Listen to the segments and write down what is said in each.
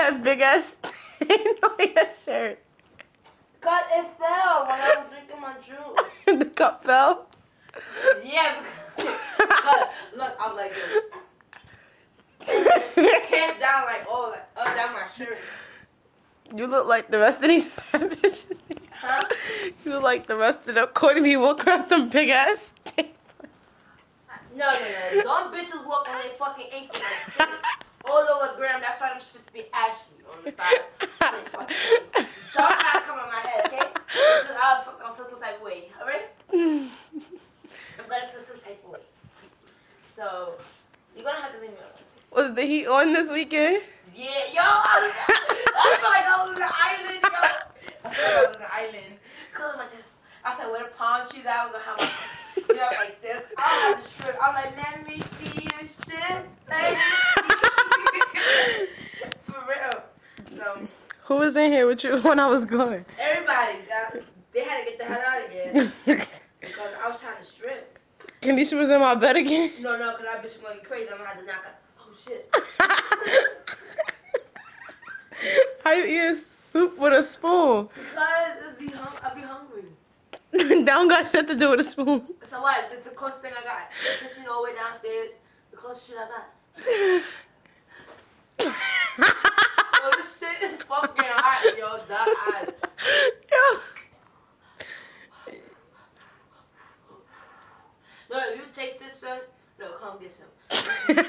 that big ass stain on your shirt? God, it fell when I was drinking my juice. The cup fell? Yeah, because look, I'm like this. It came down like down my shirt. You look like the rest of these fat bitches. Huh? You look like the rest of the Cardi B walk around them big ass stains. No. Dumb bitches walk on their fucking ankle like this. All over the ground. That's why them shits be ashy on the side. Don't try to come on my head, okay? Because I'll feel some type of way. Alright? I'm gonna feel some type of way. So, you're gonna have to leave me alone. Was the heat on this weekend? Yeah, yo, I feel like I was on the island, yo. I feel like I was on the island. Cause like this, I said where the palm trees at, I was gonna have my, like this. I was on the strip. I'm like, let me see you strip, baby. For real. So. Who was in here with you when I was gone? Everybody, they had to get the hell out of here. Because I was trying to strip. Kanisha was in my bed again? No, because that bitch was going crazy. I'm gonna have to knock out. Oh shit. How you eating soup with a spoon? Because I'll be hungry. That don't got shit to do with a spoon. So what? It's the closest thing I got. The kitchen all the way downstairs. The closest shit I got. Yo, this shit is fucking hot, yo. Die. Yo. No, you taste this, son. No, come get some. Oh, no.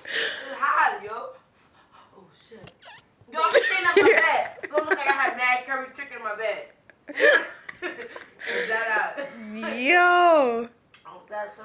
It's hot, yo. Oh shit. Yo, I'm staying on my bed. It's gonna look like I had mad curry chicken in my bed. Is that out? Yo. Oh, that's so